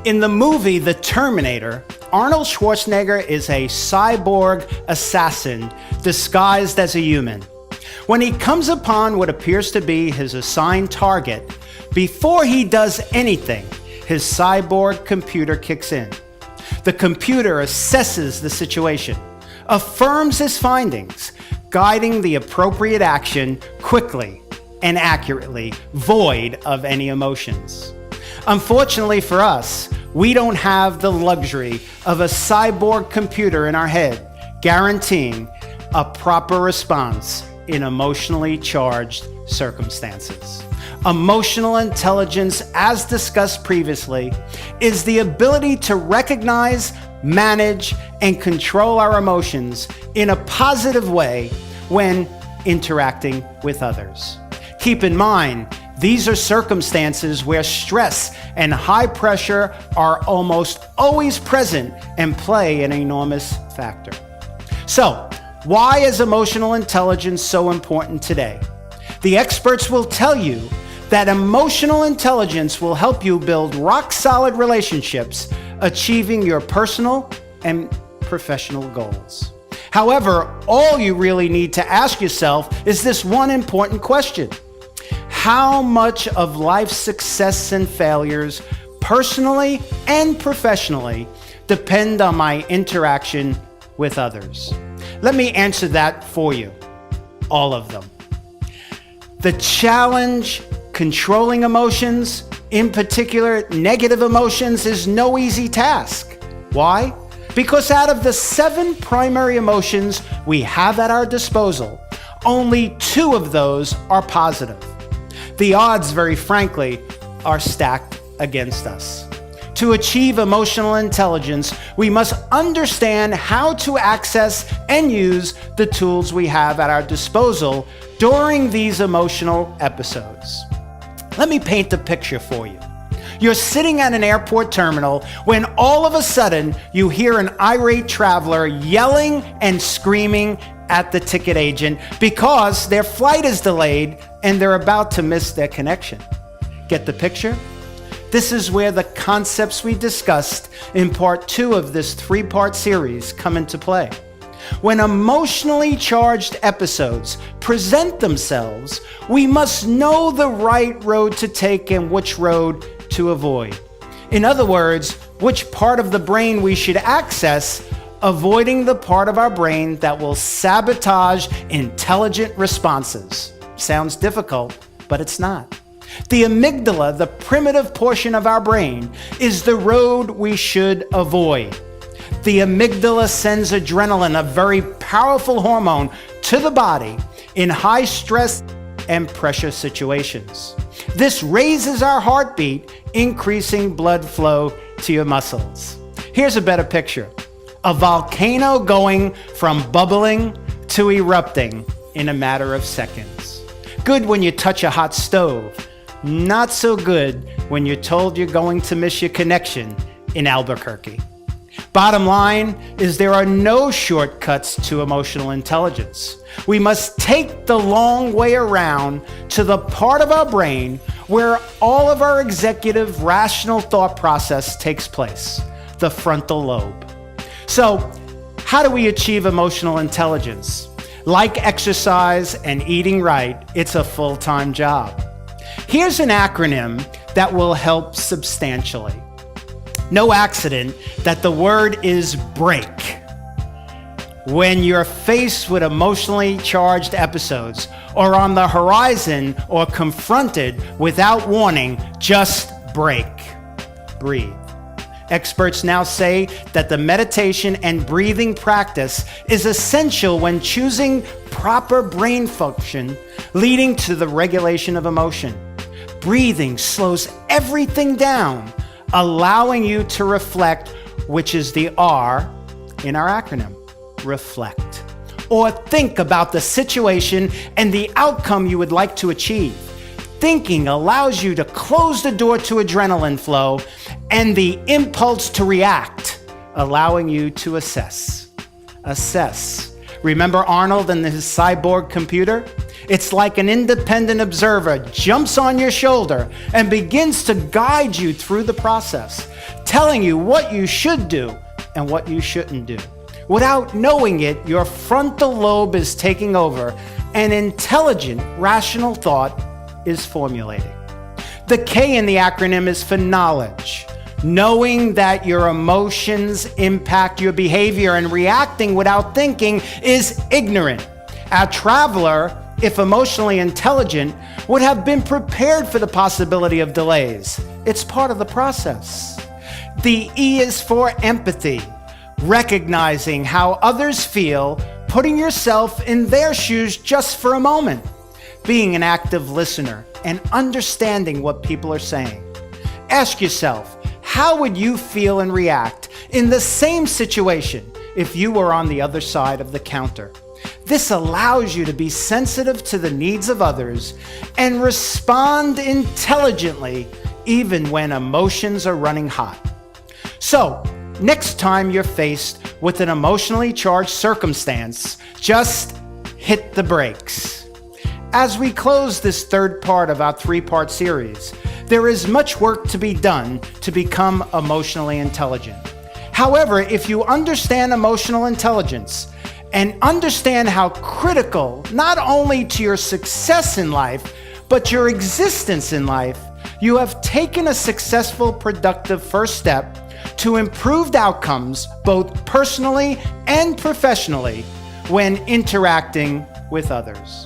In the movie The Terminator, Arnold Schwarzenegger is a cyborg assassin disguised as a human. When he comes upon what appears to be his assigned target, before he does anything, his cyborg computer kicks in. The computer assesses the situation, affirms his findings, guiding the appropriate action quickly and accurately, void of any emotions. Unfortunately for us, we don't have the luxury of a cyborg computer in our head, guaranteeing a proper response in emotionally charged circumstances. Emotional intelligence, as discussed previously, is the ability to recognize, manage, and control our emotions in a positive way when interacting with others. Keep in mind, these are circumstances where stress and high pressure are almost always present and play an enormous factor. So, why is emotional intelligence so important today? The experts will tell you that emotional intelligence will help you build rock-solid relationships, achieving your personal and professional goals. However, all you really need to ask yourself is this one important question. How much of life's success and failures, personally and professionally, depend on my interaction with others? Let me answer that for you. All of them. The challenge controlling emotions, in particular negative emotions, is no easy task. Why? Because out of the 7 primary emotions we have at our disposal, only 2 of those are positive. The odds, very frankly, are stacked against us. To achieve emotional intelligence, we must understand how to access and use the tools we have at our disposal during these emotional episodes. Let me paint the picture for you. You're sitting at an airport terminal when all of a sudden you hear an irate traveler yelling and screaming at the ticket agent because their flight is delayed and they're about to miss their connection. Get the picture? This is where the concepts we discussed in part 2 of this 3-part series come into play. When emotionally charged episodes present themselves, we must know the right road to take and which road to avoid. In other words, which part of the brain we should access, avoiding the part of our brain that will sabotage intelligent responses. Sounds difficult, but it's not. The amygdala, the primitive portion of our brain, is the road we should avoid. The amygdala sends adrenaline, a very powerful hormone, to the body in high stress and pressure situations. This raises our heartbeat, increasing blood flow to your muscles. Here's a better picture. A volcano going from bubbling to erupting in a matter of seconds. Good when you touch a hot stove. Not so good when you're told you're going to miss your connection in Albuquerque. Bottom line is there are no shortcuts to emotional intelligence. We must take the long way around to the part of our brain where all of our executive rational thought process takes place, the frontal lobe. So, how do we achieve emotional intelligence? Like exercise and eating right, it's a full-time job. Here's an acronym that will help substantially. No accident that the word is break. When you're faced with emotionally charged episodes or on the horizon or confronted without warning, just break. Breathe. Experts now say that the meditation and breathing practice is essential when choosing proper brain function, leading to the regulation of emotion. Breathing slows everything down, allowing you to reflect, which is the R in our acronym, reflect. Or think about the situation and the outcome you would like to achieve. Thinking allows you to close the door to adrenaline flow and the impulse to react, allowing you to assess. Assess. Remember Arnold and his cyborg computer? It's like an independent observer jumps on your shoulder and begins to guide you through the process, telling you what you should do and what you shouldn't do. Without knowing it, your frontal lobe is taking over and intelligent, rational thought is formulating. The K in the acronym is for knowledge. Knowing that your emotions impact your behavior and reacting without thinking is ignorant. A traveler, if emotionally intelligent, would have been prepared for the possibility of delays. It's part of the process. The E is for empathy, recognizing how others feel, putting yourself in their shoes just for a moment, being an active listener and understanding what people are saying. Ask yourself, how would you feel and react in the same situation if you were on the other side of the counter? This allows you to be sensitive to the needs of others and respond intelligently even when emotions are running hot. So, next time you're faced with an emotionally charged circumstance, just hit the brakes. As we close this third part of our three-part series, there is much work to be done to become emotionally intelligent. However, if you understand emotional intelligence and understand how critical not only to your success in life, but your existence in life, you have taken a successful, productive first step to improved outcomes both personally and professionally when interacting with others.